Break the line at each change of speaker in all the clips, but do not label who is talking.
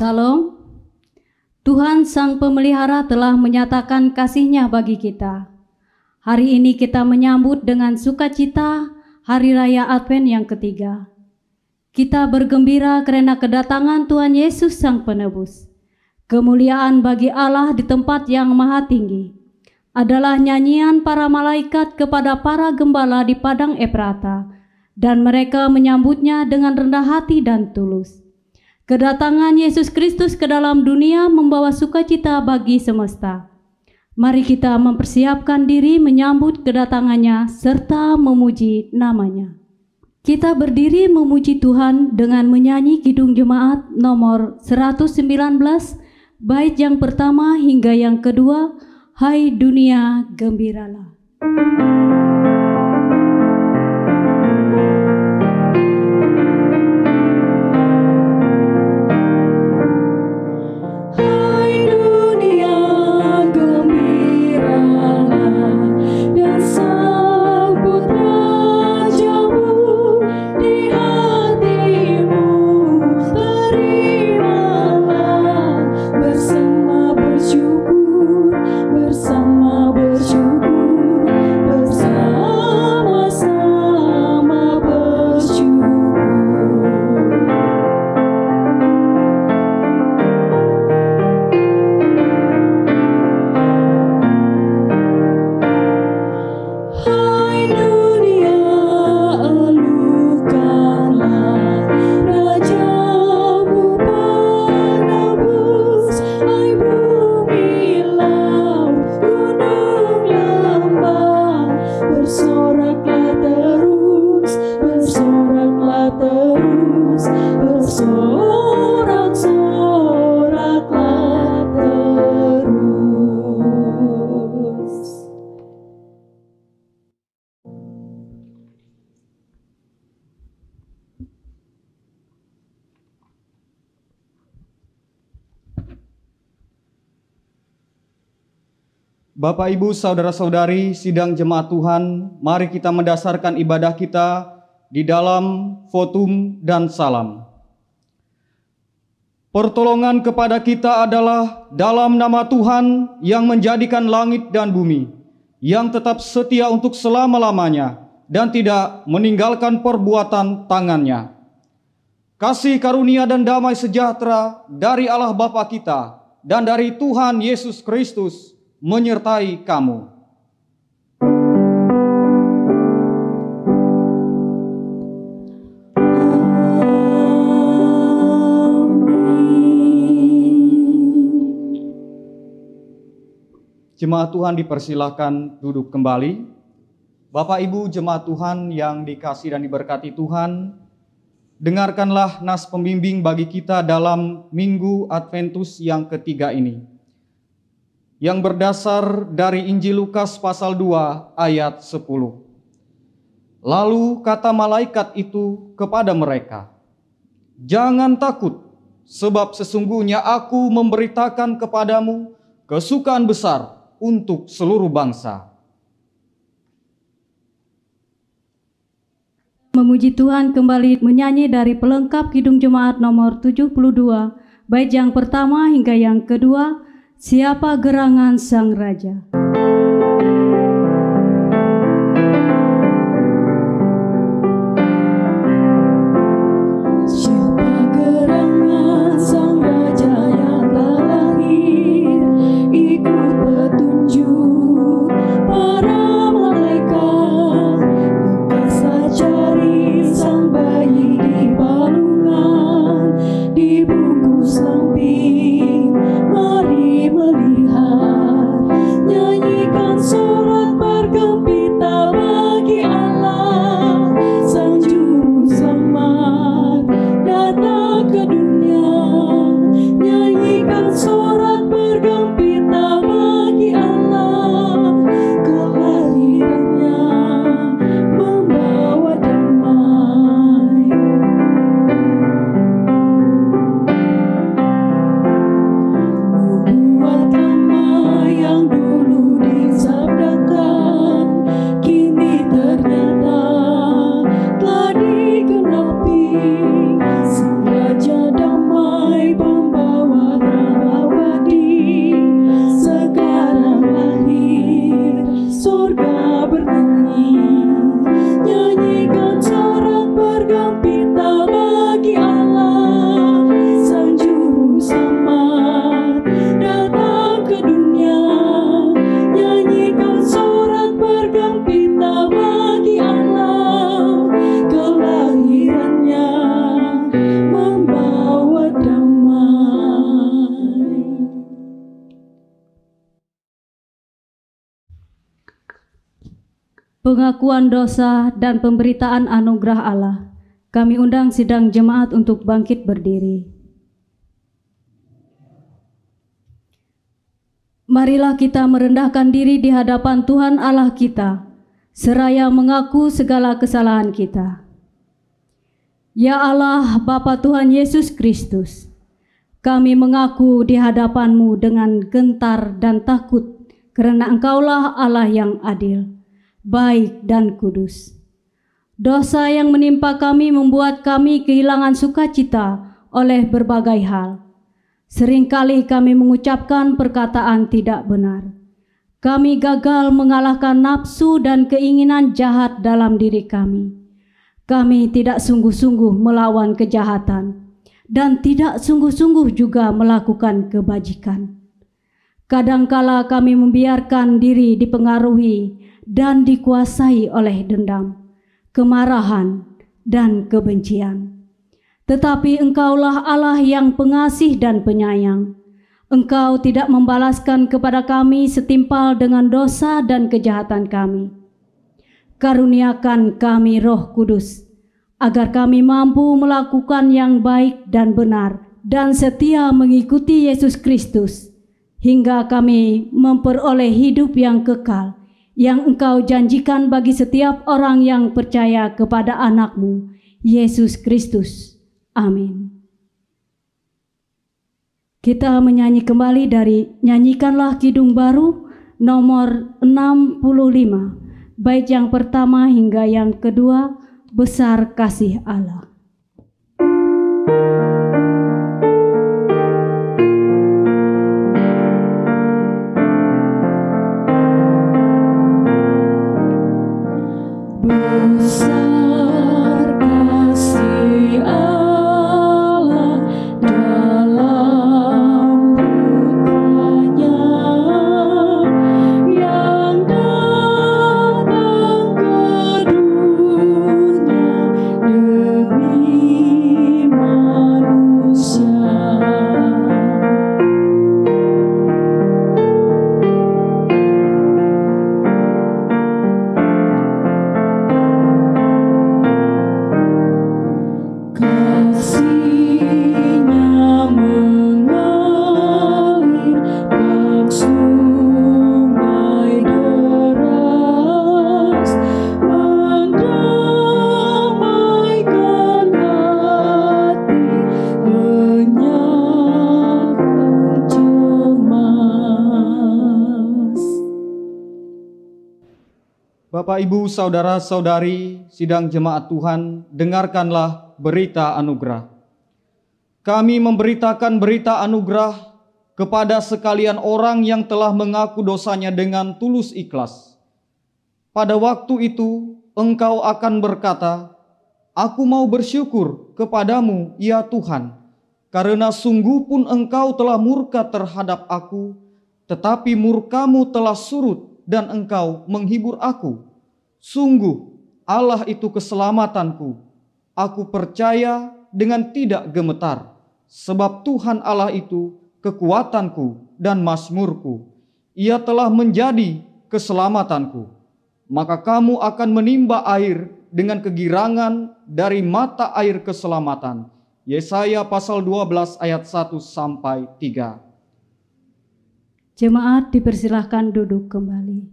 Salam. Tuhan Sang Pemelihara telah menyatakan kasih-Nya bagi kita. Hari ini kita menyambut dengan sukacita Hari Raya Advent yang ketiga. Kita bergembira karena kedatangan Tuhan Yesus Sang Penebus. Kemuliaan bagi Allah di tempat yang maha tinggi adalah nyanyian para malaikat kepada para gembala di padang Efrata, dan mereka menyambutnya dengan rendah hati dan tulus. Kedatangan Yesus Kristus ke dalam dunia membawa sukacita bagi semesta. Mari kita mempersiapkan diri menyambut kedatangannya serta memuji namanya. Kita berdiri memuji Tuhan dengan menyanyi Kidung Jemaat nomor 119, bait yang pertama hingga yang kedua, Hai dunia gembiralah.
Bapak, Ibu, Saudara-saudari, sidang jemaat Tuhan, mari kita mendasarkan ibadah kita di dalam votum dan salam. Pertolongan kepada kita adalah dalam nama Tuhan yang menjadikan langit dan bumi, yang tetap setia untuk selama-lamanya dan tidak meninggalkan perbuatan tangannya. Kasih karunia dan damai sejahtera dari Allah Bapa kita dan dari Tuhan Yesus Kristus menyertai kamu. Jemaat Tuhan dipersilakan duduk kembali. Bapak Ibu jemaat Tuhan yang dikasihi dan diberkati Tuhan, dengarkanlah nas pembimbing bagi kita dalam Minggu Adventus yang ketiga ini, yang berdasar dari Injil Lukas pasal 2 ayat 10. Lalu kata malaikat itu kepada mereka, "Jangan takut, sebab sesungguhnya aku memberitakan kepadamu kesukaan besar untuk seluruh bangsa.
memuji Tuhan kembali menyanyi dari pelengkap Kidung Jemaat nomor 72, bait yang pertama hingga yang kedua, Siapa Gerangan Sang Raja. Pengakuan dosa dan pemberitaan anugerah Allah. Kami undang sidang jemaat untuk bangkit berdiri. Marilah kita merendahkan diri di hadapan Tuhan Allah kita, seraya mengaku segala kesalahan kita. Ya Allah, Bapa Tuhan Yesus Kristus, kami mengaku di hadapan-Mu dengan gentar dan takut, karena Engkaulah Allah yang adil, baik dan kudus. Dosa yang menimpa kami membuat kami kehilangan sukacita oleh berbagai hal. Seringkali kami mengucapkan perkataan tidak benar. Kami gagal mengalahkan nafsu dan keinginan jahat dalam diri kami. Kami tidak sungguh-sungguh melawan kejahatan dan tidak sungguh-sungguh juga melakukan kebajikan. Kadangkala kami membiarkan diri dipengaruhi dan dikuasai oleh dendam, kemarahan, dan kebencian. Tetapi Engkaulah Allah yang pengasih dan penyayang. Engkau tidak membalaskan kepada kami setimpal dengan dosa dan kejahatan kami. Karuniakan kami Roh Kudus, agar kami mampu melakukan yang baik dan benar, dan setia mengikuti Yesus Kristus, hingga kami memperoleh hidup yang kekal, yang Engkau janjikan bagi setiap orang yang percaya kepada anak-Mu, Yesus Kristus. Amin. Kita menyanyi kembali dari Nyanyikanlah Kidung Baru nomor 65, bait yang pertama hingga yang kedua, Besar Kasih Allah.
Besar kasih Allah dalam putranya yang datang ke dunia demi manusia. Kau
Bapak, Ibu, Saudara-saudari, sidang jemaat Tuhan, dengarkanlah berita anugerah. Kami memberitakan berita anugerah kepada sekalian orang yang telah mengaku dosanya dengan tulus ikhlas. Pada waktu itu, engkau akan berkata, "Aku mau bersyukur kepadamu, ya Tuhan, karena sungguh pun engkau telah murka terhadap aku, tetapi murkamu telah surut dan engkau menghibur aku. Sungguh Allah itu keselamatanku. Aku percaya dengan tidak gemetar, sebab Tuhan Allah itu kekuatanku dan mazmurku. Ia telah menjadi keselamatanku. Maka kamu akan menimba air dengan kegirangan dari mata air keselamatan." Yesaya pasal 12 ayat 1 sampai 3.
Jemaat dipersilahkan duduk kembali.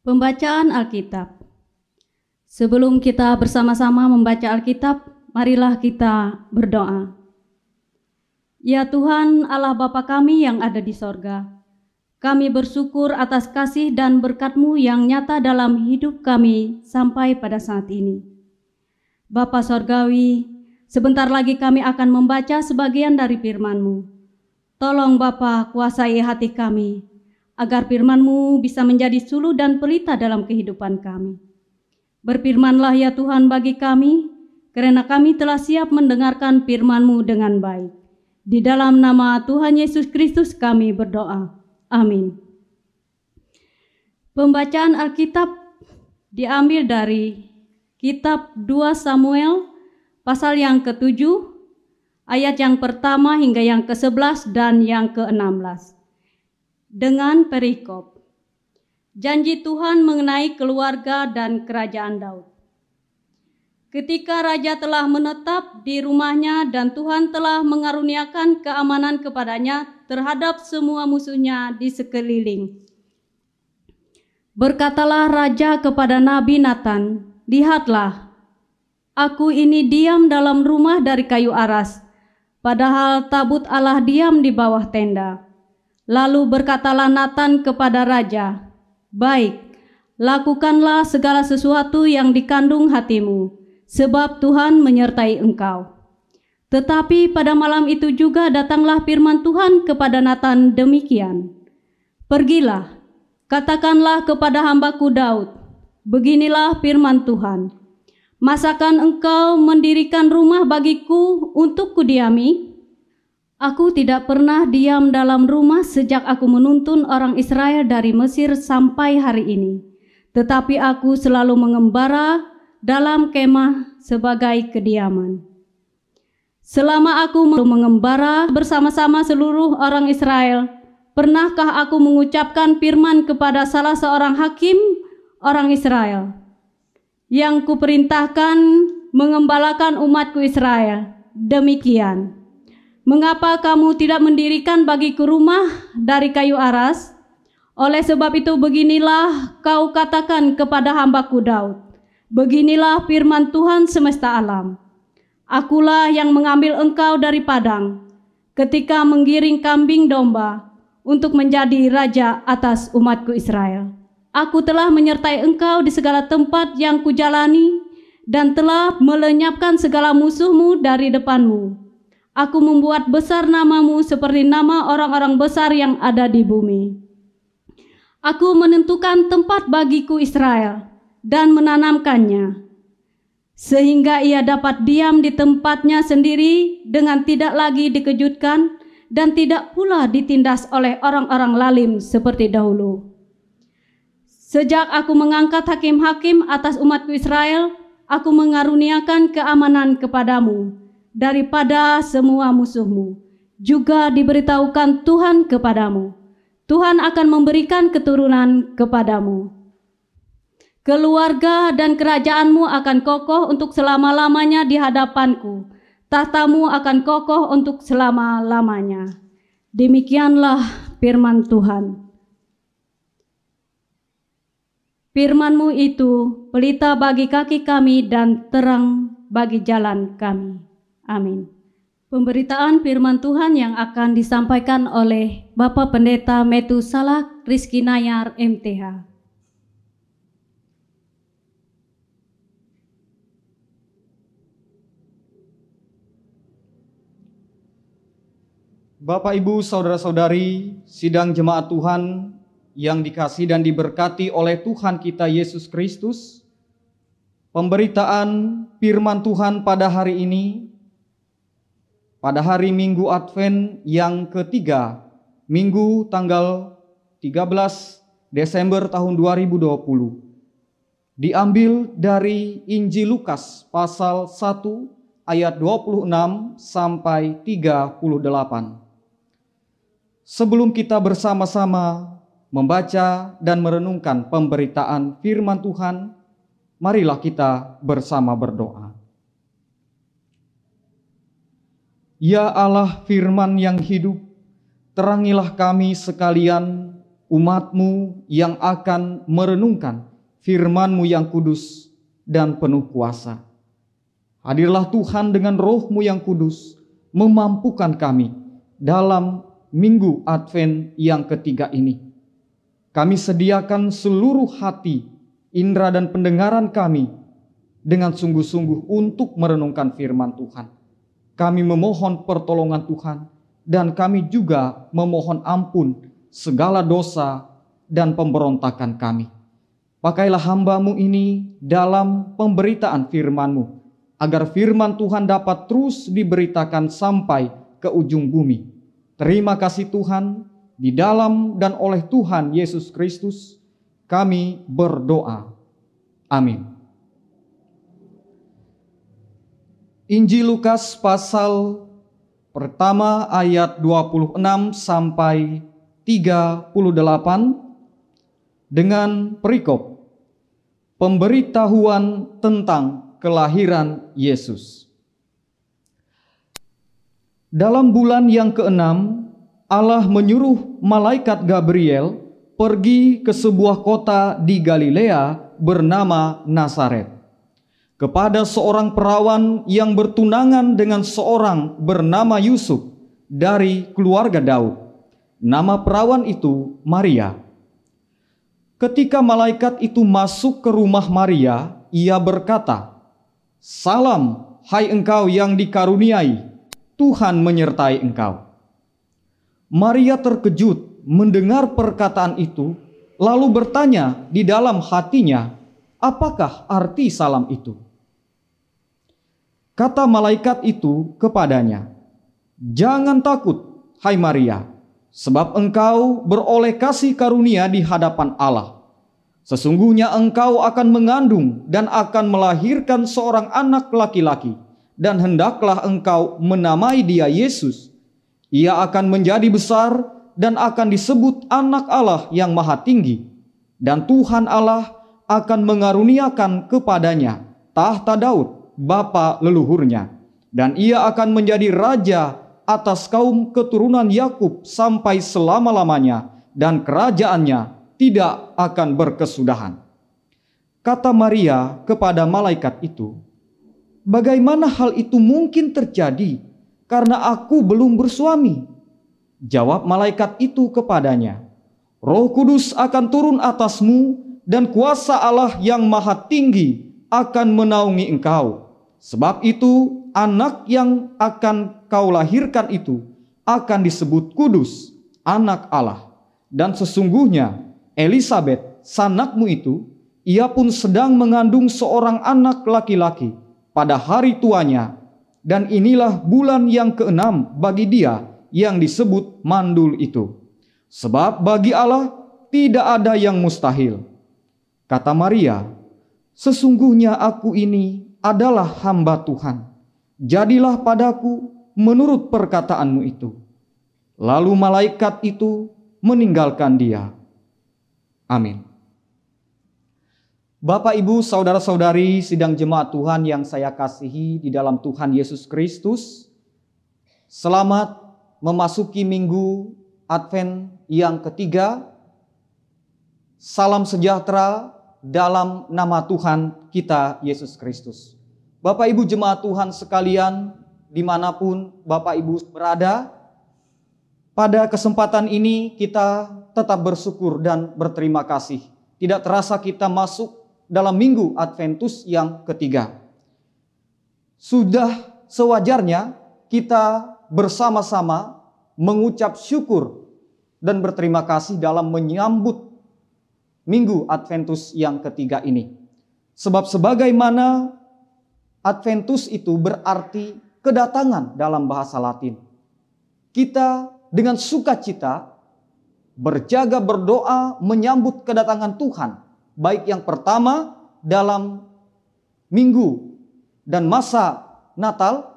Pembacaan Alkitab. Sebelum kita bersama-sama membaca Alkitab, marilah kita berdoa. Ya Tuhan Allah Bapa kami yang ada di sorga, kami bersyukur atas kasih dan berkat-Mu yang nyata dalam hidup kami sampai pada saat ini. Bapa Sorgawi, sebentar lagi kami akan membaca sebagian dari firman-Mu. Tolong Bapa kuasai hati kami, agar firman-Mu bisa menjadi suluh dan pelita dalam kehidupan kami. Berfirmanlah ya Tuhan bagi kami, karena kami telah siap mendengarkan firman-Mu dengan baik. Di dalam nama Tuhan Yesus Kristus kami berdoa. Amin. Pembacaan Alkitab diambil dari kitab 2 Samuel pasal yang ke-7, ayat yang pertama hingga yang ke-11 dan yang ke-16. Dengan perikop, janji Tuhan mengenai keluarga dan kerajaan Daud. Ketika raja telah menetap di rumahnya dan Tuhan telah mengaruniakan keamanan kepadanya terhadap semua musuhnya di sekeliling. Berkatalah raja kepada Nabi Nathan, "Lihatlah, aku ini diam dalam rumah dari kayu aras, padahal tabut Allah diam di bawah tenda." Lalu berkatalah Nathan kepada raja, "Baik, lakukanlah segala sesuatu yang dikandung hatimu, sebab Tuhan menyertai engkau." Tetapi pada malam itu juga datanglah firman Tuhan kepada Nathan demikian, "Pergilah, katakanlah kepada hambaku Daud, beginilah firman Tuhan, masakan engkau mendirikan rumah bagiku untuk kudiami? Aku tidak pernah diam dalam rumah sejak aku menuntun orang Israel dari Mesir sampai hari ini, tetapi aku selalu mengembara dalam kemah sebagai kediaman. Selama aku mengembara bersama-sama seluruh orang Israel, pernahkah aku mengucapkan firman kepada salah seorang hakim orang Israel yang kuperintahkan mengembalakan umatku Israel? Demikian, mengapa kamu tidak mendirikan bagiku rumah dari kayu aras? Oleh sebab itu beginilah kau katakan kepada hambaku Daud, beginilah firman Tuhan semesta alam. Akulah yang mengambil engkau dari padang ketika menggiring kambing domba untuk menjadi raja atas umatku Israel. Aku telah menyertai engkau di segala tempat yang kujalani dan telah melenyapkan segala musuhmu dari depanmu. Aku membuat besar namamu seperti nama orang-orang besar yang ada di bumi. Aku menentukan tempat bagiku Israel dan menanamkannya, sehingga ia dapat diam di tempatnya sendiri dengan tidak lagi dikejutkan dan tidak pula ditindas oleh orang-orang lalim seperti dahulu. Sejak aku mengangkat hakim-hakim atas umatku Israel, aku mengaruniakan keamanan kepadamu daripada semua musuhmu. Juga diberitahukan Tuhan kepadamu, Tuhan akan memberikan keturunan kepadamu. Keluarga dan kerajaanmu akan kokoh untuk selama-lamanya di hadapanku. Tahtamu akan kokoh untuk selama-lamanya. Demikianlah firman Tuhan. Firman-Mu itu pelita bagi kaki kami dan terang bagi jalan kami. Amin. Pemberitaan firman Tuhan yang akan disampaikan oleh Bapak Pendeta Metusalah Rizky Nayar, MTH.
Bapak, Ibu, Saudara-saudari, sidang jemaat Tuhan yang dikasihi dan diberkati oleh Tuhan kita Yesus Kristus, pemberitaan firman Tuhan pada hari ini, pada hari Minggu Advent yang ketiga, Minggu tanggal 13 Desember tahun 2020, diambil dari Injil Lukas pasal 1 ayat 26 sampai 38. Sebelum kita bersama-sama membaca dan merenungkan pemberitaan firman Tuhan, marilah kita bersama berdoa. Ya Allah firman yang hidup, terangilah kami sekalian umat-Mu yang akan merenungkan firman-Mu yang kudus dan penuh kuasa. Hadirlah Tuhan dengan Roh-Mu yang kudus, memampukan kami dalam Minggu Advent yang ketiga ini. Kami sediakan seluruh hati, indera dan pendengaran kami dengan sungguh-sungguh untuk merenungkan firman Tuhan. Kami memohon pertolongan Tuhan dan kami juga memohon ampun segala dosa dan pemberontakan kami. Pakailah hamba-Mu ini dalam pemberitaan firman-Mu, agar firman Tuhan dapat terus diberitakan sampai ke ujung bumi. Terima kasih Tuhan, di dalam dan oleh Tuhan Yesus Kristus kami berdoa. Amin. Injil Lukas pasal pertama ayat 26 sampai 38 dengan perikop pemberitahuan tentang kelahiran Yesus. Dalam bulan yang ke-6, Allah menyuruh malaikat Gabriel pergi ke sebuah kota di Galilea bernama Nazaret, kepada seorang perawan yang bertunangan dengan seorang bernama Yusuf dari keluarga Daud. Nama perawan itu Maria. Ketika malaikat itu masuk ke rumah Maria, ia berkata, "Salam, hai engkau yang dikaruniai, Tuhan menyertai engkau." Maria terkejut mendengar perkataan itu, lalu bertanya di dalam hatinya, apakah arti salam itu? Kata malaikat itu kepadanya, "Jangan takut, hai Maria, sebab engkau beroleh kasih karunia di hadapan Allah. Sesungguhnya engkau akan mengandung dan akan melahirkan seorang anak laki-laki, dan hendaklah engkau menamai dia Yesus. Ia akan menjadi besar dan akan disebut Anak Allah yang Maha Tinggi, dan Tuhan Allah akan mengaruniakan kepadanya tahta Daud, bapa leluhurnya, dan ia akan menjadi raja atas kaum keturunan Yakub sampai selama-lamanya, dan kerajaannya tidak akan berkesudahan." Kata Maria kepada malaikat itu, "Bagaimana hal itu mungkin terjadi, karena aku belum bersuami?" Jawab malaikat itu kepadanya, "Roh Kudus akan turun atasmu, dan kuasa Allah yang Maha Tinggi akan menaungi engkau. Sebab itu anak yang akan kau lahirkan itu akan disebut kudus, Anak Allah. Dan sesungguhnya Elisabet, sanakmu itu, ia pun sedang mengandung seorang anak laki-laki pada hari tuanya, dan inilah bulan yang ke-6 bagi dia yang disebut mandul itu. Sebab bagi Allah tidak ada yang mustahil." Kata Maria, "Sesungguhnya aku ini adalah hamba Tuhan. Jadilah padaku menurut perkataanmu itu." Lalu malaikat itu meninggalkan dia. Amin. Bapak, Ibu, Saudara-saudari, sidang jemaat Tuhan yang saya kasihi di dalam Tuhan Yesus Kristus, selamat memasuki Minggu Advent yang ketiga. Salam sejahtera dalam nama Tuhan kita Yesus Kristus. Bapak Ibu jemaat Tuhan sekalian, dimanapun Bapak Ibu berada, pada kesempatan ini kita tetap bersyukur dan berterima kasih. Tidak terasa kita masuk dalam minggu Adventus yang ketiga. Sudah sewajarnya kita bersama-sama mengucap syukur dan berterima kasih dalam menyambut minggu Adventus yang ketiga ini. Sebab sebagaimana Adventus itu berarti kedatangan dalam bahasa Latin. Kita dengan sukacita berjaga berdoa menyambut kedatangan Tuhan. Baik yang pertama dalam minggu dan masa Natal,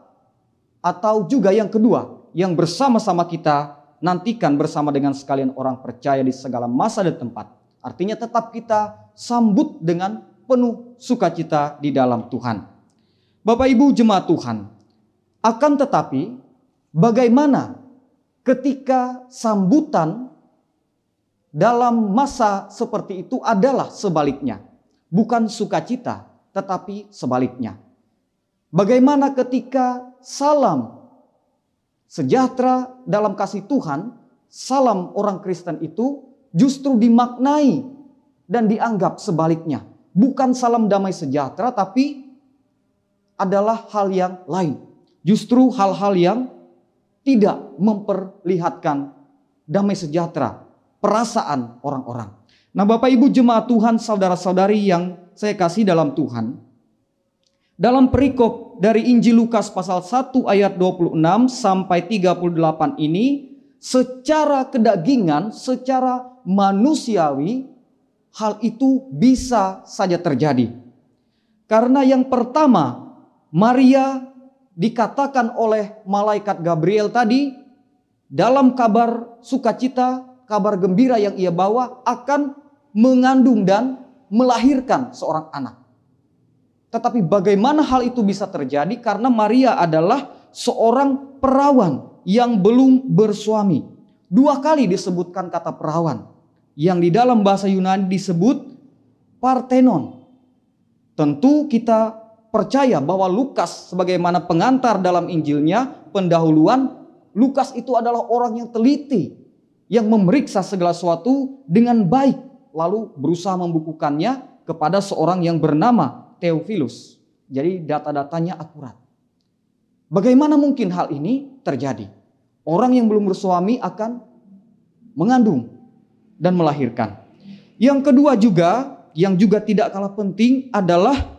atau juga yang kedua yang bersama-sama kita nantikan bersama dengan sekalian orang percaya di segala masa dan tempat. Artinya tetap kita sambut dengan penuh sukacita di dalam Tuhan. Bapak Ibu jemaat Tuhan, akan tetapi bagaimana ketika sambutan dalam masa seperti itu adalah sebaliknya. Bukan sukacita, tetapi sebaliknya. Bagaimana ketika salam sejahtera dalam kasih Tuhan, salam orang Kristen itu justru dimaknai dan dianggap sebaliknya. Bukan salam damai sejahtera, tapi adalah hal yang lain. Justru hal-hal yang tidak memperlihatkan damai sejahtera, perasaan orang-orang. Nah Bapak Ibu jemaat Tuhan, saudara-saudari yang saya kasih dalam Tuhan, dalam perikop dari Injil Lukas pasal 1 ayat 26 sampai 38 ini, secara kedagingan, secara manusiawi, hal itu bisa saja terjadi. Karena yang pertama, Maria dikatakan oleh malaikat Gabriel tadi, dalam kabar sukacita, kabar gembira yang ia bawa akan mengandung dan melahirkan seorang anak. Tetapi bagaimana hal itu bisa terjadi? Karena Maria adalah seorang perawan yang belum bersuami. 2 kali disebutkan kata perawan, yang di dalam bahasa Yunani disebut partenon. Tentu kita percaya bahwa Lukas sebagaimana pengantar dalam Injilnya, pendahuluan, Lukas itu adalah orang yang teliti, yang memeriksa segala sesuatu dengan baik, lalu berusaha membukukannya kepada seorang yang bernama Theophilus. Jadi data-datanya akurat. Bagaimana mungkin hal ini terjadi? Orang yang belum bersuami akan mengandung dan melahirkan. Yang kedua juga, yang juga tidak kalah penting adalah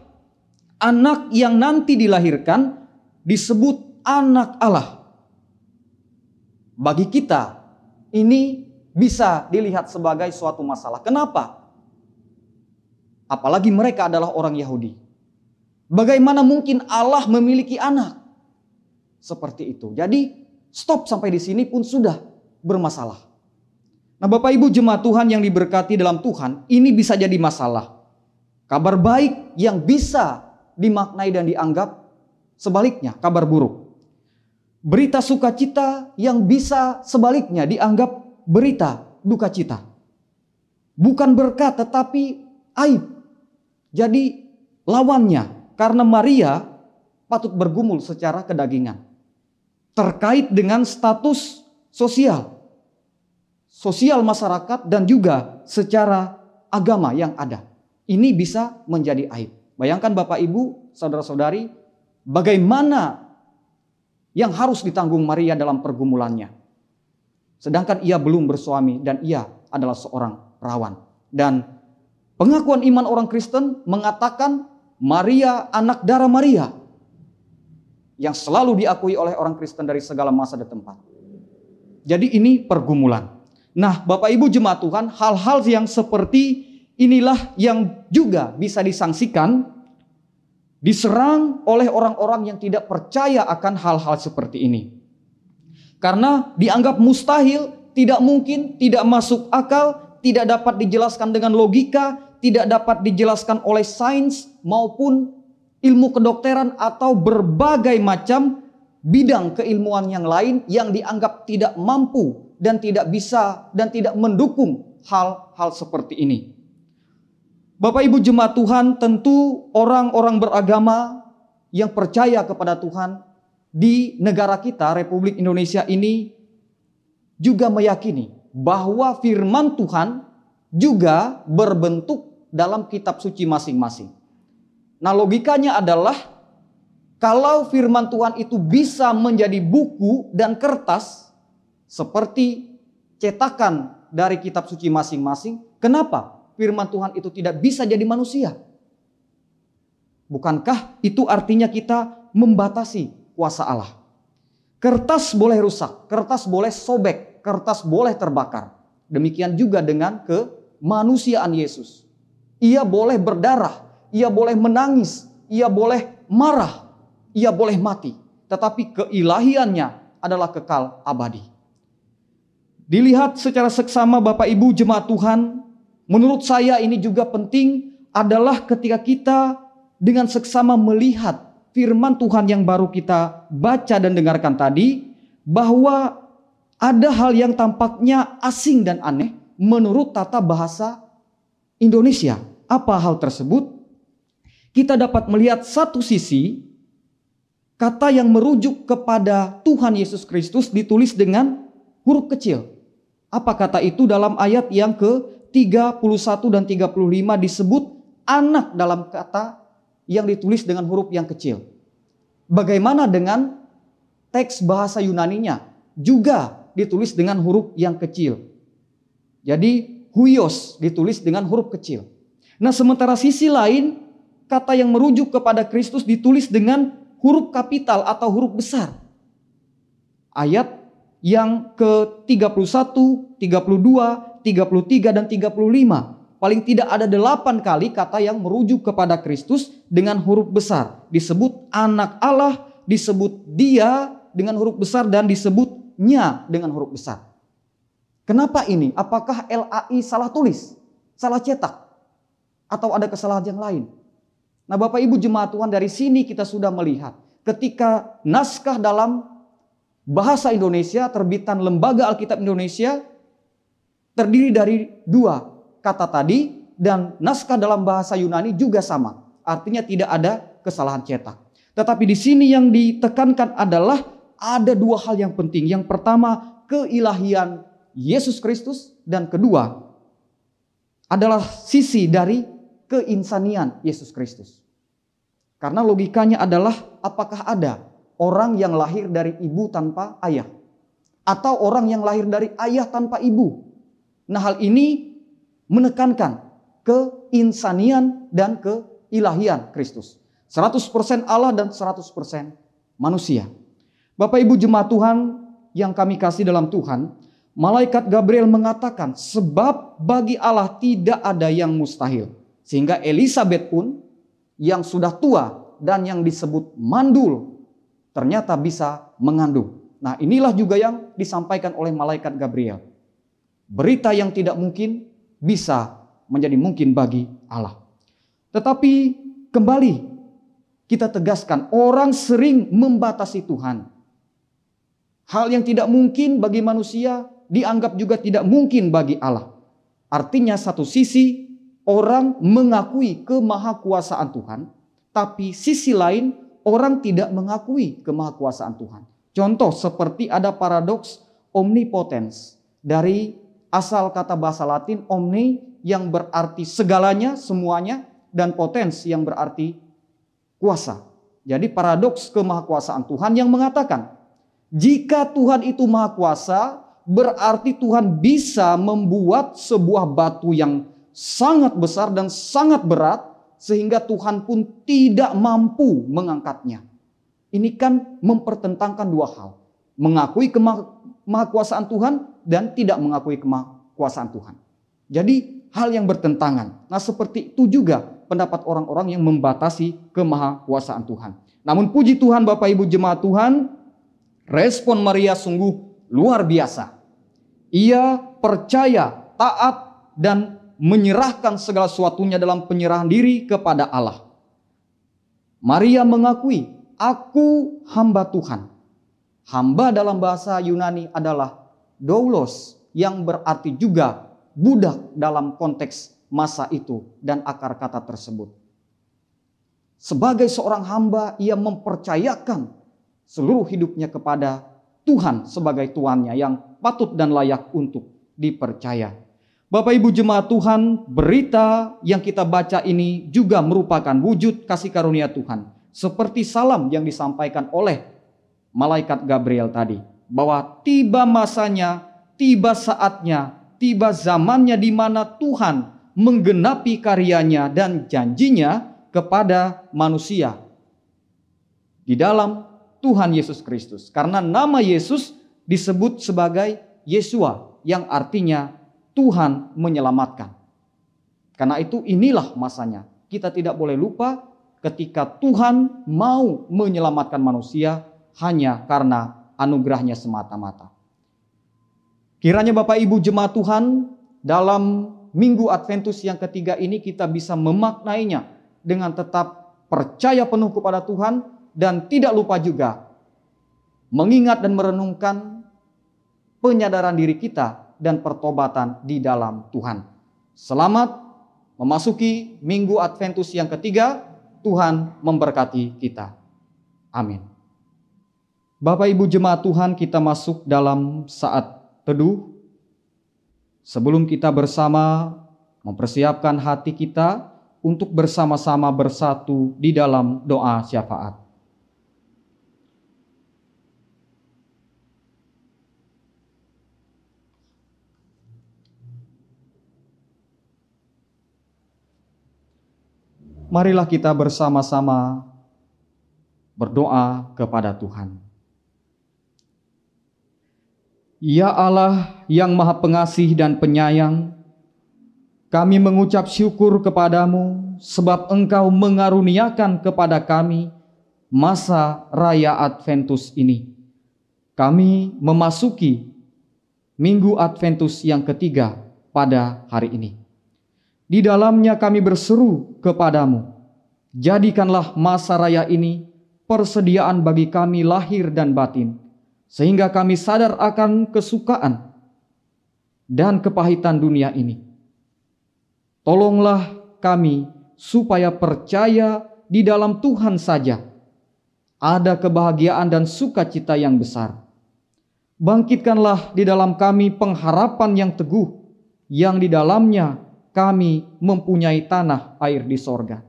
anak yang nanti dilahirkan disebut anak Allah. Bagi kita ini bisa dilihat sebagai suatu masalah. Kenapa? Apalagi mereka adalah orang Yahudi. Bagaimana mungkin Allah memiliki anak? Seperti itu. Jadi stop sampai di sini pun sudah bermasalah. Nah Bapak Ibu jemaat Tuhan yang diberkati dalam Tuhan, ini bisa jadi masalah. Kabar baik yang bisa dimaknai dan dianggap sebaliknya kabar buruk. Berita sukacita yang bisa sebaliknya dianggap berita duka cita. Bukan berkat tetapi aib. Jadi lawannya, karena Maria patut bergumul secara kedagingan. Terkait dengan status sosial masyarakat dan juga secara agama yang ada. Ini bisa menjadi aib. Bayangkan Bapak Ibu, saudara-saudari, bagaimana yang harus ditanggung Maria dalam pergumulannya. Sedangkan ia belum bersuami dan ia adalah seorang perawan. Dan pengakuan iman orang Kristen mengatakan Maria anak darah Maria, yang selalu diakui oleh orang Kristen dari segala masa dan tempat. Jadi ini pergumulan. Nah Bapak Ibu jemaat Tuhan, hal-hal yang seperti inilah yang juga bisa disangsikan, diserang oleh orang-orang yang tidak percaya akan hal-hal seperti ini. Karena dianggap mustahil, tidak mungkin, tidak masuk akal, tidak dapat dijelaskan dengan logika, tidak dapat dijelaskan oleh sains maupun ilmu kedokteran atau berbagai macam bidang keilmuan yang lain yang dianggap tidak mampu dan tidak bisa dan tidak mendukung hal-hal seperti ini. Bapak Ibu jemaat Tuhan, tentu orang-orang beragama yang percaya kepada Tuhan di negara kita, Republik Indonesia ini juga meyakini bahwa firman Tuhan juga berbentuk dalam kitab suci masing-masing. Nah, logikanya adalah kalau firman Tuhan itu bisa menjadi buku dan kertas seperti cetakan dari kitab suci masing-masing, kenapa firman Tuhan itu tidak bisa jadi manusia? Bukankah itu artinya kita membatasi kuasa Allah? Kertas boleh rusak, kertas boleh sobek, kertas boleh terbakar. Demikian juga dengan kemanusiaan Yesus. Ia boleh berdarah, ia boleh menangis, ia boleh marah, ia boleh mati. Tetapi keilahiannya adalah kekal abadi. Dilihat secara seksama Bapak Ibu jemaat Tuhan, menurut saya ini juga penting adalah ketika kita dengan seksama melihat firman Tuhan yang baru kita baca dan dengarkan tadi, bahwa ada hal yang tampaknya asing dan aneh menurut tata bahasa Indonesia. Apa hal tersebut? Kita dapat melihat satu sisi, kata yang merujuk kepada Tuhan Yesus Kristus ditulis dengan huruf kecil. Apa kata itu? Dalam ayat yang ke-31 dan 35 disebut anak dalam kata yang ditulis dengan huruf yang kecil. Bagaimana dengan teks bahasa Yunaninya? Juga ditulis dengan huruf yang kecil. Jadi huios ditulis dengan huruf kecil. Nah, sementara sisi lain, kata yang merujuk kepada Kristus ditulis dengan huruf kapital atau huruf besar. Ayat yang ke-31, 32, 33, dan 35. Paling tidak ada 8 kali kata yang merujuk kepada Kristus dengan huruf besar. Disebut anak Allah, disebut dia dengan huruf besar, dan disebutnya dengan huruf besar. Kenapa ini? Apakah LAI salah tulis? Salah cetak? Atau ada kesalahan yang lain? Nah, Bapak Ibu jemaat Tuhan, dari sini kita sudah melihat ketika naskah dalam bahasa Indonesia, terbitan Lembaga Alkitab Indonesia, terdiri dari 2 kata tadi, dan naskah dalam bahasa Yunani juga sama. Artinya tidak ada kesalahan cetak. Tetapi di sini yang ditekankan adalah ada 2 hal yang penting. Yang pertama, keilahian Yesus Kristus, dan kedua adalah sisi dari keinsanian Yesus Kristus. Karena logikanya adalah, apakah ada orang yang lahir dari ibu tanpa ayah? Atau orang yang lahir dari ayah tanpa ibu? Nah, hal ini menekankan keinsanian dan keilahian Kristus. 100% Allah dan 100% manusia. Bapak Ibu jemaat Tuhan yang kami kasih dalam Tuhan, malaikat Gabriel mengatakan, sebab bagi Allah tidak ada yang mustahil. Sehingga Elisabet pun yang sudah tua dan yang disebut mandul ternyata bisa mengandung. Nah, inilah juga yang disampaikan oleh malaikat Gabriel. Berita yang tidak mungkin bisa menjadi mungkin bagi Allah. Tetapi kembali kita tegaskan, orang sering membatasi Tuhan. Hal yang tidak mungkin bagi manusia dianggap juga tidak mungkin bagi Allah. Artinya satu sisi orang mengakui kemahakuasaan Tuhan, tapi sisi lain orang tidak mengakui kemahakuasaan Tuhan. Contoh seperti ada paradoks omnipotens, dari asal kata bahasa Latin omni yang berarti segalanya, semuanya, dan potens yang berarti kuasa. Jadi paradoks kemahakuasaan Tuhan yang mengatakan, jika Tuhan itu maha kuasa, berarti Tuhan bisa membuat sebuah batu yang sangat besar dan sangat berat, sehingga Tuhan pun tidak mampu mengangkatnya. Ini kan mempertentangkan 2 hal. Mengakui kemahakuasaan Tuhan dan tidak mengakui kemahakuasaan Tuhan. Jadi hal yang bertentangan. Nah, seperti itu juga pendapat orang-orang yang membatasi kemahakuasaan Tuhan. Namun puji Tuhan Bapak Ibu jemaat Tuhan, respon Maria sungguh luar biasa. Ia percaya, taat, dan menyerahkan segala sesuatunya dalam penyerahan diri kepada Allah. Maria mengakui, aku hamba Tuhan. Hamba dalam bahasa Yunani adalah doulos, yang berarti juga budak dalam konteks masa itu dan akar kata tersebut. Sebagai seorang hamba, ia mempercayakan seluruh hidupnya kepada Tuhan sebagai tuannya yang patut dan layak untuk dipercaya. Bapak Ibu jemaat Tuhan, berita yang kita baca ini juga merupakan wujud kasih karunia Tuhan. Seperti salam yang disampaikan oleh malaikat Gabriel tadi. Bahwa tiba masanya, tiba saatnya, tiba zamannya di mana Tuhan menggenapi karyanya dan janjinya kepada manusia. Di dalam Tuhan Yesus Kristus. Karena nama Yesus disebut sebagai Yesua yang artinya Tuhan menyelamatkan. Karena itu inilah masanya. Kita tidak boleh lupa ketika Tuhan mau menyelamatkan manusia hanya karena anugerahnya semata-mata. Kiranya Bapak Ibu jemaat Tuhan dalam Minggu Adventus yang ketiga ini kita bisa memaknainya dengan tetap percaya penuh kepada Tuhan dan tidak lupa juga mengingat dan merenungkan penyadaran diri kita dan pertobatan di dalam Tuhan. Selamat memasuki Minggu Adventus yang ketiga. Tuhan memberkati kita. Amin. Bapak Ibu jemaat Tuhan, kita masuk dalam saat teduh. Sebelum kita bersama mempersiapkan hati kita untuk bersama-sama bersatu di dalam doa syafaat. Marilah kita bersama-sama berdoa kepada Tuhan. Ya Allah yang Maha Pengasih dan Penyayang, kami mengucap syukur kepadamu sebab Engkau mengaruniakan kepada kami masa Raya Adventus ini. Kami memasuki Minggu Adventus yang ketiga pada hari ini. Di dalamnya kami berseru kepadamu, jadikanlah masa raya ini persediaan bagi kami lahir dan batin, sehingga kami sadar akan kesukaan dan kepahitan dunia ini. Tolonglah kami supaya percaya di dalam Tuhan saja ada kebahagiaan dan sukacita yang besar. Bangkitkanlah di dalam kami pengharapan yang teguh, yang di dalamnya kami mempunyai tanah air di sorga,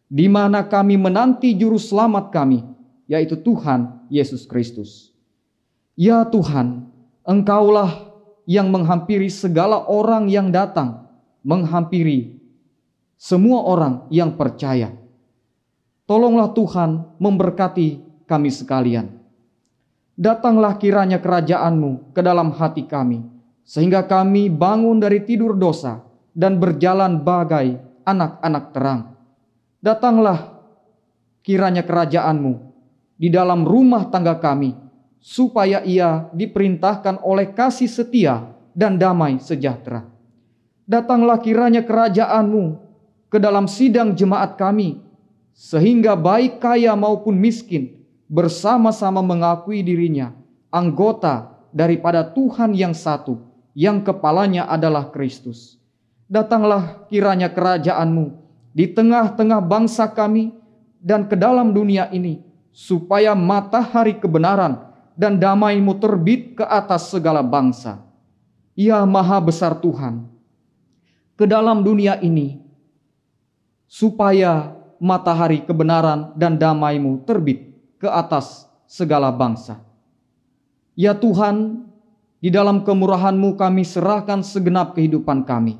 di mana kami menanti juru selamat kami, yaitu Tuhan Yesus Kristus. Ya Tuhan, Engkaulah yang menghampiri segala orang yang datang, menghampiri semua orang yang percaya. Tolonglah Tuhan memberkati kami sekalian. Datanglah kiranya kerajaan-Mu ke dalam hati kami, sehingga kami bangun dari tidur dosa dan berjalan bagai anak-anak terang. Datanglah kiranya kerajaan-Mu di dalam rumah tangga kami, supaya ia diperintahkan oleh kasih setia dan damai sejahtera. Datanglah kiranya kerajaan-Mu ke dalam sidang jemaat kami, sehingga baik kaya maupun miskin bersama-sama mengakui dirinya anggota daripada Tuhan yang satu, yang kepalanya adalah Kristus. Datanglah kiranya kerajaan-Mu di tengah-tengah bangsa kami dan ke dalam dunia ini, supaya matahari kebenaran dan damai-Mu terbit ke atas segala bangsa. Ya Maha Besar Tuhan, ke dalam dunia ini, supaya matahari kebenaran dan damai-Mu terbit ke atas segala bangsa. Ya Tuhan, di dalam kemurahan-Mu kami serahkan segenap kehidupan kami.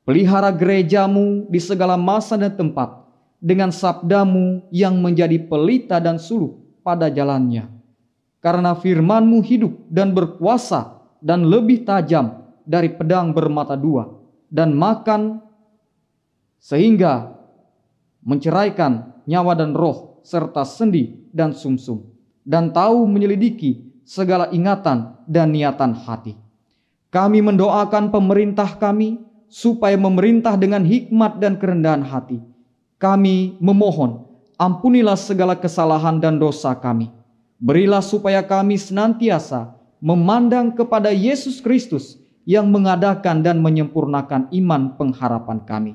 Pelihara gereja-Mu di segala masa dan tempat, dengan sabda-Mu yang menjadi pelita dan suluh pada jalannya. Karena firman-Mu hidup dan berkuasa dan lebih tajam dari pedang bermata dua, dan makan sehingga menceraikan nyawa dan roh, serta sendi dan sumsum, dan tahu menyelidiki segala ingatan dan niatan hati. Kami mendoakan pemerintah kami, supaya memerintah dengan hikmat dan kerendahan hati. Kami memohon, ampunilah segala kesalahan dan dosa kami. Berilah supaya kami senantiasa memandang kepada Yesus Kristus yang mengadakan dan menyempurnakan iman pengharapan kami.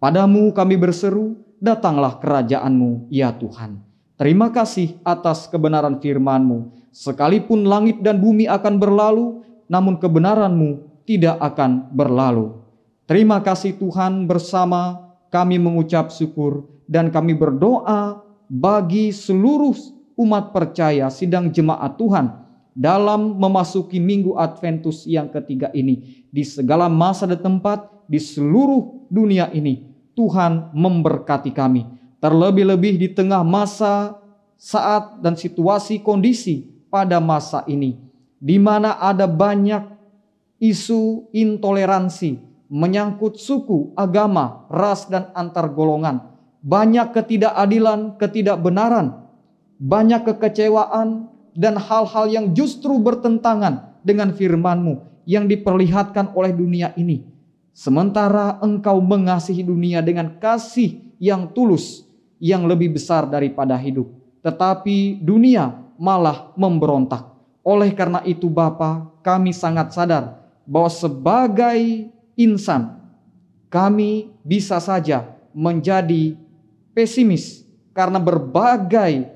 Padamu kami berseru, datanglah kerajaan-Mu ya Tuhan. Terima kasih atas kebenaran firman-Mu. Sekalipun langit dan bumi akan berlalu, namun kebenaran-Mu tidak akan berlalu. Terima kasih Tuhan, bersama kami mengucap syukur dan kami berdoa bagi seluruh umat percaya sidang jemaat Tuhan dalam memasuki Minggu Adventus yang ketiga ini. Di segala masa dan tempat di seluruh dunia ini, Tuhan memberkati kami. Terlebih-lebih di tengah masa, saat, dan situasi kondisi pada masa ini, di mana ada banyak isu intoleransi menyangkut suku, agama, ras, dan antar golongan. Banyak ketidakadilan, ketidakbenaran, banyak kekecewaan, dan hal-hal yang justru bertentangan dengan firman-Mu yang diperlihatkan oleh dunia ini. Sementara Engkau mengasihi dunia dengan kasih yang tulus, yang lebih besar daripada hidup. Tetapi dunia malah memberontak. Oleh karena itu Bapa, kami sangat sadar bahwa sebagai insan, kami bisa saja menjadi pesimis karena berbagai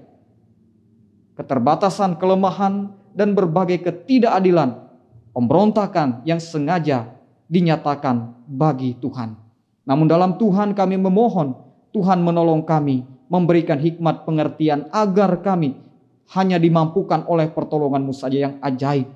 keterbatasan, kelemahan, dan berbagai ketidakadilan, pemberontakan yang sengaja dinyatakan bagi Tuhan. Namun dalam Tuhan kami memohon, Tuhan menolong kami, memberikan hikmat pengertian agar kami hanya dimampukan oleh pertolongan-Mu saja yang ajaib,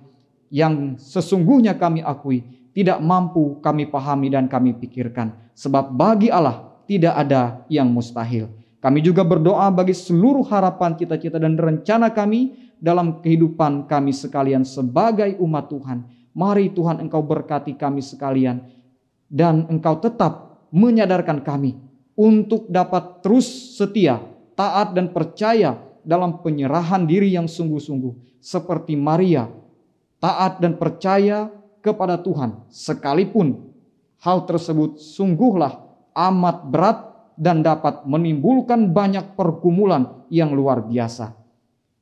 yang sesungguhnya kami akui tidak mampu kami pahami dan kami pikirkan. Sebab bagi Allah tidak ada yang mustahil. Kami juga berdoa bagi seluruh harapan, cita-cita, dan rencana kami dalam kehidupan kami sekalian sebagai umat Tuhan. Mari Tuhan Engkau berkati kami sekalian, dan Engkau tetap menyadarkan kami untuk dapat terus setia, taat, dan percaya dalam penyerahan diri yang sungguh-sungguh. Seperti Maria, taat dan percaya kepada Tuhan, sekalipun hal tersebut sungguhlah amat berat dan dapat menimbulkan banyak pergumulan yang luar biasa.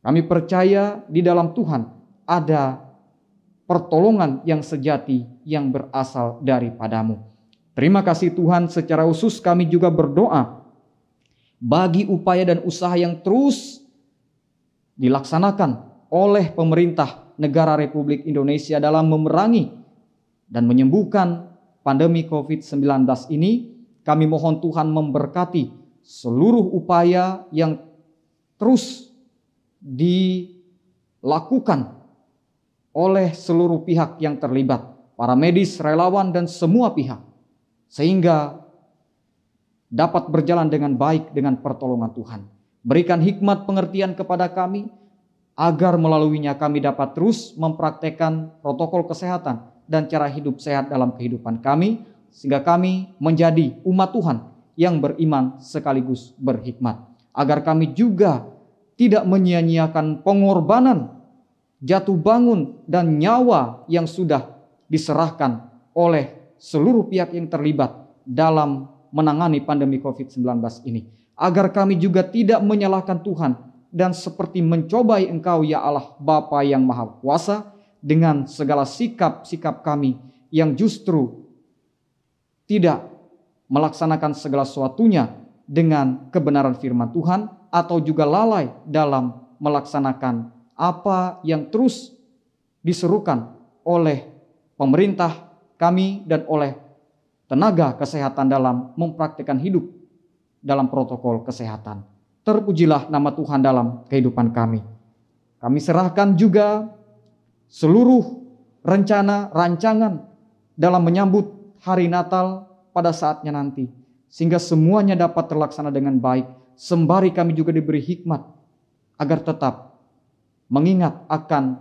Kami percaya di dalam Tuhan ada pertolongan yang sejati yang berasal daripada-Mu. Terima kasih Tuhan, secara khusus kami juga berdoa bagi upaya dan usaha yang terus dilaksanakan oleh pemerintah negara Republik Indonesia dalam memerangi dan menyembuhkan pandemi COVID-19 ini. Kami mohon Tuhan memberkati seluruh upaya yang terus dilakukan oleh seluruh pihak yang terlibat, para medis, relawan, dan semua pihak, sehingga dapat berjalan dengan baik dengan pertolongan Tuhan. Berikan hikmat pengertian kepada kami, agar melaluinya kami dapat terus mempraktekkan protokol kesehatan dan cara hidup sehat dalam kehidupan kami, sehingga kami menjadi umat Tuhan yang beriman sekaligus berhikmat. Agar kami juga tidak menyia-nyiakan pengorbanan, jatuh bangun, dan nyawa yang sudah diserahkan oleh seluruh pihak yang terlibat dalam menangani pandemi COVID-19 ini. Agar kami juga tidak menyalahkan Tuhan dan seperti mencobai Engkau ya Allah Bapa yang Maha Kuasa dengan segala sikap-sikap kami yang justru tidak melaksanakan segala sesuatunya dengan kebenaran firman Tuhan, atau juga lalai dalam melaksanakan apa yang terus diserukan oleh pemerintah kami dan oleh tenaga kesehatan dalam mempraktikkan hidup dalam protokol kesehatan. Terpujilah nama Tuhan dalam kehidupan kami. Kami serahkan juga seluruh rencana, rancangan dalam menyambut hari Natal pada saatnya nanti, sehingga semuanya dapat terlaksana dengan baik. Sembari kami juga diberi hikmat agar tetap mengingat akan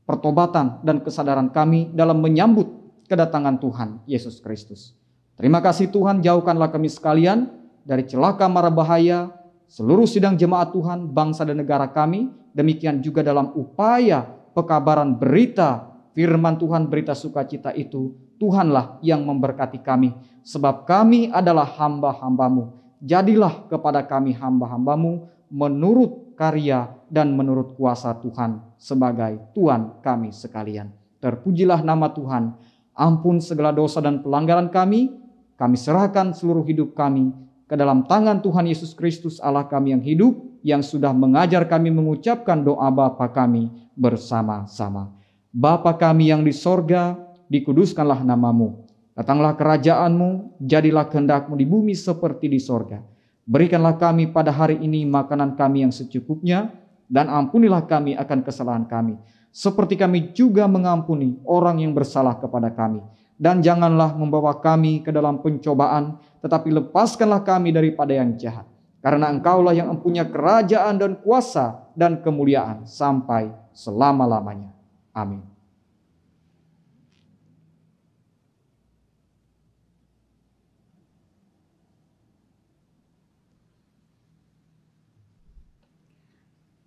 pertobatan dan kesadaran kami dalam menyambut kedatangan Tuhan Yesus Kristus. Terima kasih Tuhan, jauhkanlah kami sekalian dari celaka mara bahaya, seluruh sidang jemaat Tuhan, bangsa dan negara kami. Demikian juga dalam upaya pekabaran berita firman Tuhan, berita sukacita itu, Tuhanlah yang memberkati kami, sebab kami adalah hamba-hamba-Mu. Jadilah kepada kami hamba-hamba-Mu menurut karya dan menurut kuasa Tuhan sebagai Tuhan kami sekalian. Terpujilah nama Tuhan. Ampun segala dosa dan pelanggaran kami. Kami serahkan seluruh hidup kami ke dalam tangan Tuhan Yesus Kristus Allah kami yang hidup, yang sudah mengajar kami mengucapkan doa Bapa kami bersama-sama. Bapa kami yang di sorga, dikuduskanlah namamu. Datanglah kerajaanmu, jadilah kehendak-mu di bumi seperti di sorga. Berikanlah kami pada hari ini makanan kami yang secukupnya, dan ampunilah kami akan kesalahan kami, seperti kami juga mengampuni orang yang bersalah kepada kami. Dan janganlah membawa kami ke dalam pencobaan, tetapi lepaskanlah kami daripada yang jahat. Karena Engkaulah yang mempunyai kerajaan dan kuasa dan kemuliaan sampai selama-lamanya. Amin.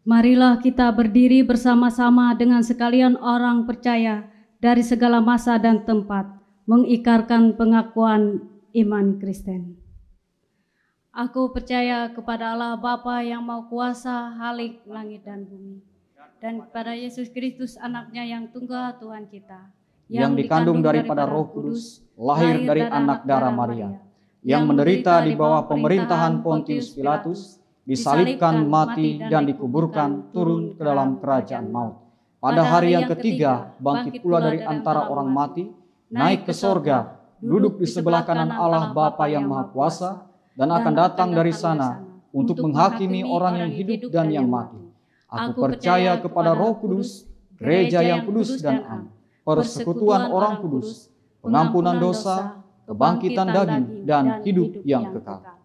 Marilah kita berdiri bersama-sama dengan sekalian orang percaya dari segala masa dan tempat, mengikrarkan pengakuan iman Kristen. Aku percaya kepada Allah Bapa yang Maha Kuasa, Khalik langit dan bumi, dan kepada Yesus Kristus anaknya yang tunggal Tuhan kita,
yang dikandung daripada Roh Kudus, lahir dari anak darah Maria, yang menderita di bawah pemerintahan Pontius Pilatus, disalibkan, mati, dan dikuburkan, turun ke dalam kerajaan maut. Pada hari yang ketiga, bangkit pula dari antara orang mati, naik ke sorga, duduk di sebelah kanan Allah Bapa yang Maha Kuasa, dan akan datang dari sana untuk menghakimi orang yang hidup dan yang mati. Aku percaya kepada Roh Kudus, gereja yang kudus dan am, persekutuan orang kudus, pengampunan dosa, kebangkitan daging, dan hidup yang kekal.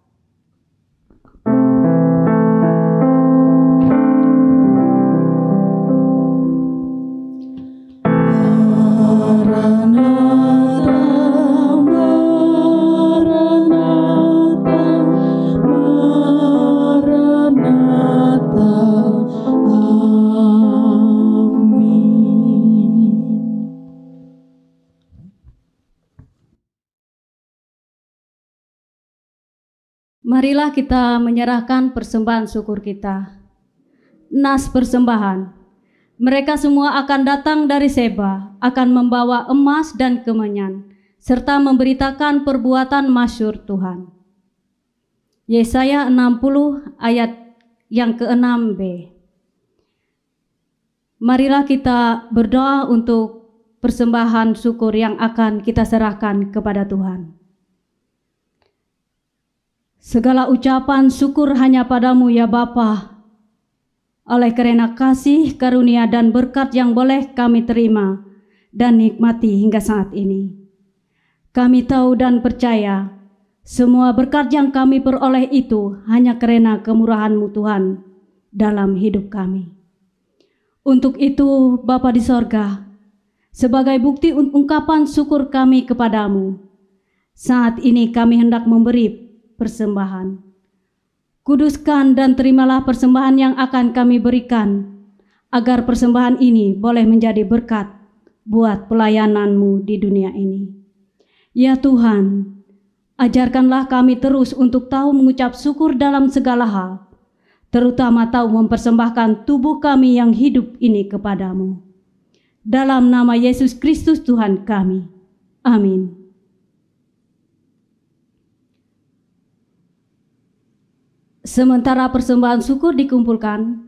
Marilah kita menyerahkan persembahan syukur kita. Nas persembahan. Mereka semua akan datang dari Seba, akan membawa emas dan kemenyan, serta memberitakan perbuatan masyhur Tuhan. Yesaya 60 ayat yang ke-6b. Marilah kita berdoa untuk persembahan syukur yang akan kita serahkan kepada Tuhan. Segala ucapan syukur hanya padamu ya Bapa, oleh karena kasih, karunia, dan berkat yang boleh kami terima dan nikmati hingga saat ini. Kami tahu dan percaya semua berkat yang kami peroleh itu hanya karena kemurahan-Mu Tuhan dalam hidup kami. Untuk itu Bapa di sorga, sebagai bukti ungkapan syukur kami kepadamu, saat ini kami hendak memberi persembahan. Kuduskan dan terimalah persembahan yang akan kami berikan, agar persembahan ini boleh menjadi berkat buat pelayanan-Mu di dunia ini. Ya Tuhan, ajarkanlah kami terus untuk tahu mengucap syukur dalam segala hal, terutama tahu mempersembahkan tubuh kami yang hidup ini kepadamu. Dalam nama Yesus Kristus Tuhan kami. Amin. Sementara persembahan syukur dikumpulkan,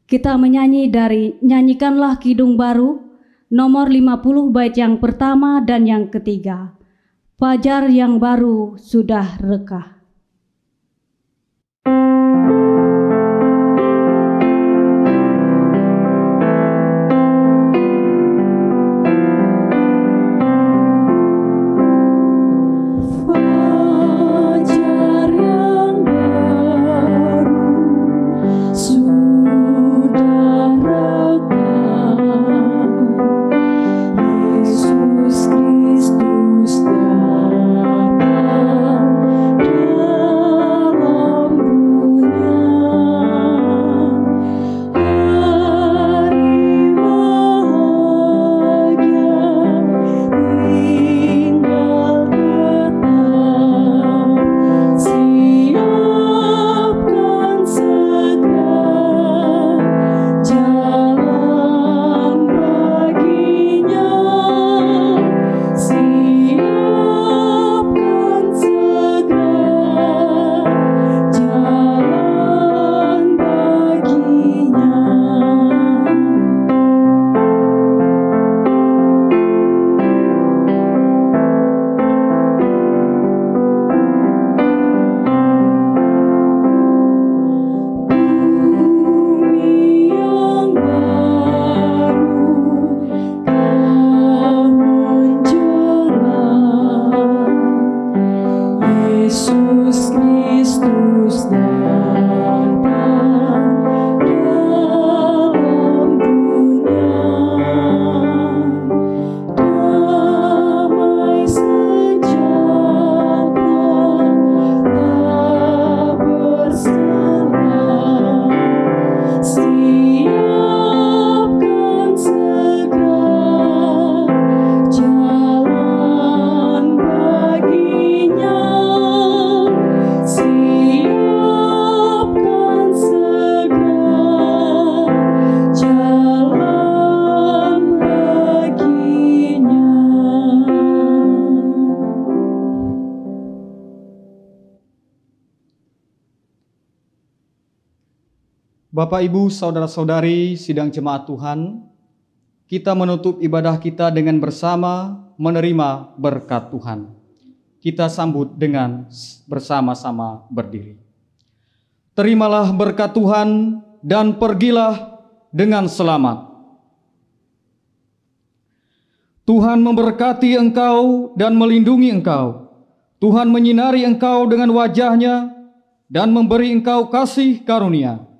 kita menyanyi dari Nyanyikanlah Kidung Baru nomor 50 bait yang pertama dan yang ketiga. Fajar yang baru sudah rekah.
Yesus Kristus datang.
Bapak, Ibu, Saudara-saudari sidang jemaat Tuhan, kita menutup ibadah kita dengan bersama menerima berkat Tuhan. Kita sambut dengan bersama-sama berdiri. Terimalah berkat Tuhan dan pergilah dengan selamat. Tuhan memberkati engkau dan melindungi engkau. Tuhan menyinari engkau dengan wajah-Nya dan memberi engkau kasih karunia.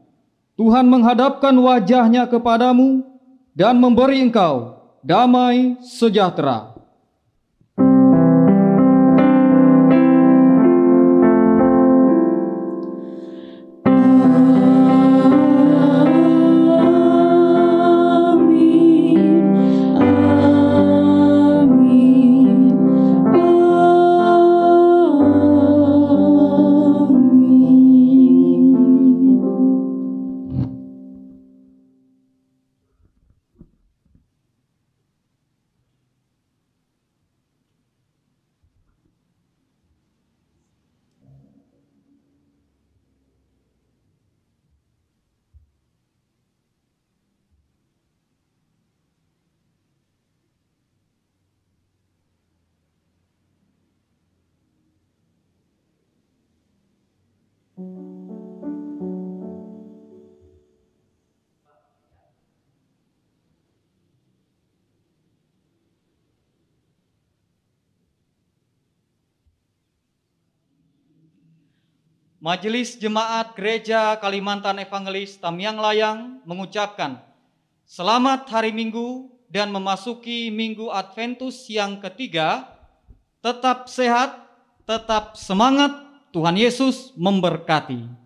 Tuhan menghadapkan wajah-Nya kepadamu dan memberi engkau damai sejahtera. Majelis Jemaat Gereja Kalimantan Evangelis Tamiang Layang mengucapkan selamat hari Minggu dan memasuki Minggu Adventus yang ketiga. Tetap sehat, tetap semangat, Tuhan Yesus memberkati.